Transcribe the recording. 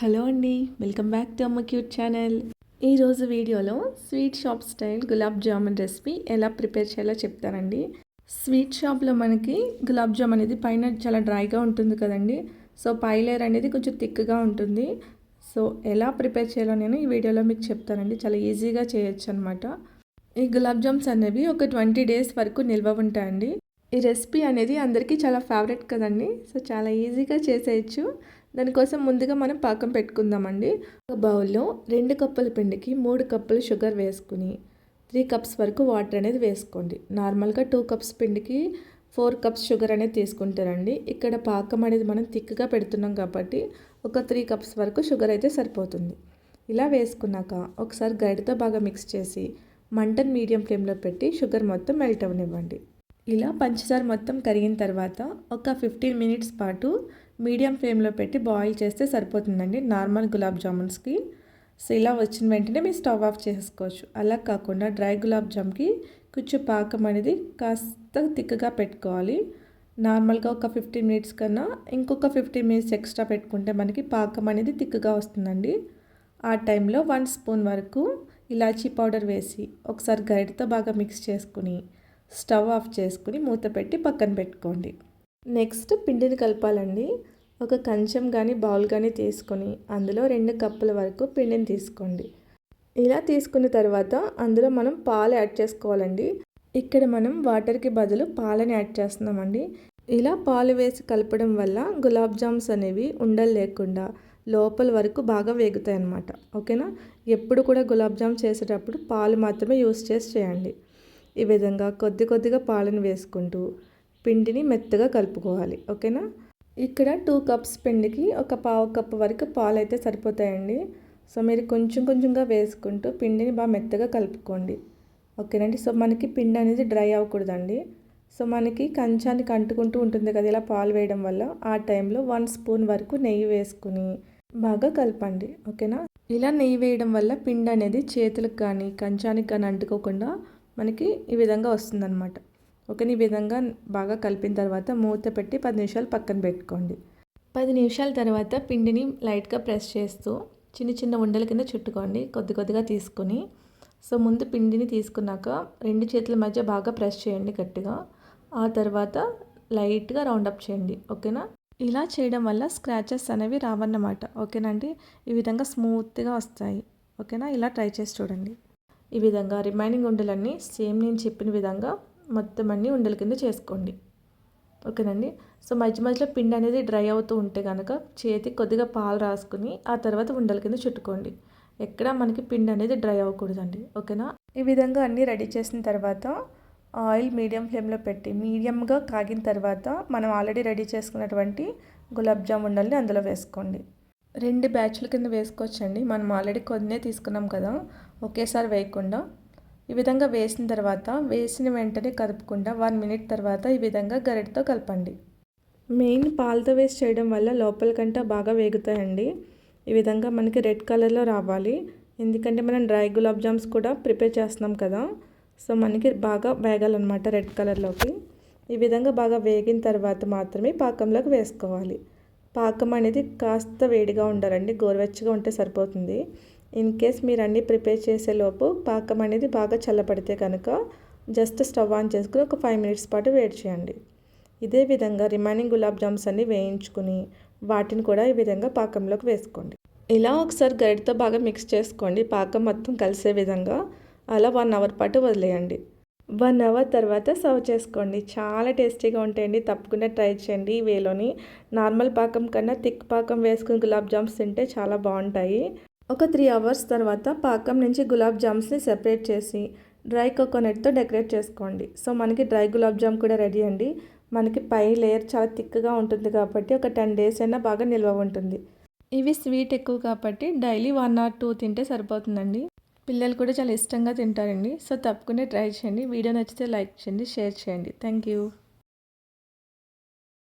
Hello అండి, welcome back to అమ్మ cute channel. ఈరోజు వీడియోలో sweet shop style gulab jamun recipe ఎలా ప్రిపేర్ చేయాలో చెప్తానండి. స్వీట్ షాప్లో మనకి గులాబ్ జామ్ అనేది పైన చాలా డ్రైగా ఉంటుంది కదండి. సో పై లేయర్ అనేది కొంచెం థిక్గా ఉంటుంది. సో ఎలా ప్రిపేర్ చేయాలో నేను ఈ వీడియోలో మీకు చెప్తానండి. చాలా ఈజీగా చేయొచ్చు అనమాట. ఈ గులాబ్ జామ్స్ అనేవి ఒక 20 days వరకు నిల్వ ఉంటాయండి. ఈ రెసిపీ అనేది అందరికీ చాలా ఫేవరెట్ కదండి. సో చాలా ఈజీగా చేసేయచ్చు. దానికోసం ముందుగా మనం పాకం పెట్టుకుందామండి. ఒక బౌల్లో 2 కప్పుల పిండికి 3 కప్పులు షుగర్ వేసుకుని 3 cups వరకు వాటర్ అనేది వేసుకోండి. నార్మల్గా 2 cups పిండికి 4 cups షుగర్ అనేది తీసుకుంటారండి. ఇక్కడ పాకం అనేది మనం థిక్గా పెడుతున్నాం కాబట్టి ఒక 3 cups వరకు షుగర్ అయితే సరిపోతుంది. ఇలా వేసుకున్నాక ఒకసారి గరిటెతో బాగా మిక్స్ చేసి మంటను మీడియం ఫ్లేమ్లో పెట్టి షుగర్ మొత్తం మెల్ట్ అవ్వనివ్వండి. ఇలా పంచదార మొత్తం కరిగిన తర్వాత ఒక 15 minutes పాటు మీడియం ఫ్లేమ్లో పెట్టి బాయిల్ చేస్తే సరిపోతుందండి నార్మల్ గులాబ్ జామున్స్కి. సో ఇలా వచ్చిన వెంటనే మీరు స్టవ్ ఆఫ్ చేసుకోవచ్చు. అలా కాకుండా డ్రై గులాబ్ జామ్కి కొంచెం పాకం అనేది కాస్త థిక్గా పెట్టుకోవాలి. నార్మల్గా ఒక 15 minutes కన్నా ఇంకొక 15 minutes ఎక్స్ట్రా పెట్టుకుంటే మనకి పాకం అనేది థిక్గా వస్తుందండి. ఆ టైంలో 1 spoon వరకు ఇలాచీ పౌడర్ వేసి ఒకసారి గరిటెతో బాగా మిక్స్ చేసుకుని స్టవ్ ఆఫ్ చేసుకుని మూత పెట్టి పక్కన పెట్టుకోండి. నెక్స్ట్ పిండిని కలపాలండి. ఒక కంచం కానీ బౌల్ కానీ తీసుకొని అందులో 2 కప్పుల వరకు పిండిని తీసుకోండి. ఇలా తీసుకున్న తర్వాత అందులో మనం పాలు యాడ్ చేసుకోవాలండి. ఇక్కడ మనం వాటర్కి బదులు పాలని యాడ్ చేస్తున్నామండి. ఇలా పాలు వేసి కలపడం వల్ల గులాబ్ జామ్స్ అనేవి ఉండలు లేకుండా లోపల వరకు బాగా వేగుతాయి అన్నమాట. ఓకేనా. ఎప్పుడు కూడా గులాబ్ జామ్ చేసేటప్పుడు పాలు మాత్రమే యూస్ చేయండి. ఈ విధంగా కొద్దిగా పాలను వేసుకుంటూ పిండిని మెత్తగా కలుపుకోవాలి. ఓకేనా. ఇక్కడ 2 cups పిండికి ఒక పావు కప్పు వరకు పాలు అయితే సరిపోతాయండి. సో మీరు కొంచెంగా వేసుకుంటూ పిండిని బాగా మెత్తగా కలుపుకోండి. ఓకేనండి. సో మనకి పిండి అనేది డ్రై అవ్వకూడదండి. సో మనకి కంచానికి అంటుకుంటూ ఉంటుంది కదా ఇలా పాలు వేయడం వల్ల. ఆ టైంలో 1 spoon వరకు నెయ్యి వేసుకుని బాగా కలపండి. ఓకేనా. ఇలా నెయ్యి వేయడం వల్ల పిండి అనేది చేతులకు కానీ కంచానికి కానీ అంటుకోకుండా మనకి ఈ విధంగా వస్తుందన్నమాట. ఓకే. ఈ విధంగా బాగా కలిపిన తర్వాత మూత పెట్టి 10 నిమిషాలు పక్కన పెట్టుకోండి. 10 నిమిషాల తర్వాత పిండిని లైట్గా ప్రెస్ చేస్తూ చిన్న ఉండల కింద చుట్టుకోండి కొద్దిగా తీసుకుని. సో ముందు పిండిని తీసుకున్నాక 2 చేతుల మధ్య బాగా ప్రెస్ చేయండి గట్టిగా. ఆ తర్వాత లైట్గా రౌండప్ చేయండి. ఓకేనా. ఇలా చేయడం వల్ల స్క్రాచెస్ అనేవి రావన్నమాట. ఓకేనండి. ఈ విధంగా స్మూత్గా వస్తాయి. ఓకేనా. ఇలా ట్రై చేసి చూడండి. ఈ విధంగా రిమైనింగ్ ఉండలన్నీ సేమ్ నేను చెప్పిన విధంగా మొత్తం అన్నీ ఉండల కింద చేసుకోండి. ఓకేనండి. సో మధ్యలో పిండి అనేది డ్రై అవుతూ ఉంటే కనుక చేతికి కొద్దిగా పాలు రాసుకుని ఆ తర్వాత ఉండల కింద చుట్టుకోండి. ఎక్కడ మనకి పిండి అనేది డ్రై అవ్వకూడదండి. ఓకేనా. ఈ విధంగా అన్నీ రెడీ చేసిన తర్వాత ఆయిల్ మీడియం ఫ్లేమ్లో పెట్టి మీడియంగా కాగిన తర్వాత మనం ఆల్రెడీ రెడీ చేసుకున్నటువంటి గులాబ్ జామ్ ఉండల్ని అందులో వేసుకోండి. 2 బ్యాచ్ల కింద వేసుకోవచ్చండి. మనం ఆల్రెడీ కొన్నే తీసుకున్నాం కదా, ఒకేసారి వేయకుండా. ఈ విధంగా వేసిన తర్వాత వేసిన వెంటనే కలుపుకుండా 1 minute తర్వాత ఈ విధంగా గరిటెతో కలపండి. మెయిన్ పాలతో వేసి చేయడం వల్ల లోపలికంటే బాగా వేగుతాయండి. ఈ విధంగా మనకి రెడ్ కలర్లో రావాలి. ఎందుకంటే మనం డ్రై గులాబ్ జామ్స్ కూడా ప్రిపేర్ చేస్తున్నాం కదా. సో మనకి బాగా వేగాలన్నమాట రెడ్ కలర్లోకి. ఈ విధంగా బాగా వేగిన తర్వాత మాత్రమే పాకంలోకి వేసుకోవాలి. పాకం అనేది కాస్త వేడిగా ఉండాలండి. గోరువెచ్చగా ఉంటే సరిపోతుంది. ఇన్ కేస్ మీరు అన్నీ ప్రిపేర్ చేసేలోపు పాకం అనేది బాగా చల్లబడితే కనుక జస్ట్ స్టవ్ ఆన్ చేసుకుని ఒక 5 minutes పాటు వేడి చేయండి. ఇదే విధంగా రిమైనింగ్ గులాబ్ జామ్స్ అన్నీ వేయించుకుని వాటిని కూడా ఈ విధంగా పాకంలోకి వేసుకోండి. ఇలా ఒకసారి గరిటెతో బాగా మిక్స్ చేసుకోండి పాకం మొత్తం కలిసే విధంగా. అలా 1 hour పాటు వదిలేయండి. 1 hour తర్వాత సర్వ్ చేసుకోండి. చాలా టేస్టీగా ఉంటాయండి. తప్పకుండా ట్రై చేయండి. ఈ వేలోని నార్మల్ పాకం కన్నా థిక్ పాకం వేసుకుని గులాబ్ జామ్స్ తింటే చాలా బాగుంటాయి. ఒక 3 hours తర్వాత పాకం నుంచి గులాబ్ జామ్స్ని సెపరేట్ చేసి డ్రై కోకోనట్తో డెకరేట్ చేసుకోండి. సో మనకి డ్రై గులాబ్ జామ్ కూడా రెడీ అండి. మనకి పై లేయర్ చాలా థిక్గా ఉంటుంది కాబట్టి ఒక 10 days అయినా బాగా నిల్వ ఉంటుంది. ఇవి స్వీట్ ఎక్కువ కాబట్టి డైలీ 1 or 2 తింటే సరిపోతుందండి. పిల్లలు కూడా చాలా ఇష్టంగా తింటారండి. సో తప్పకుండా ట్రై చేయండి. వీడియో నచ్చితే లైక్ చేయండి, షేర్ చేయండి. Thank you.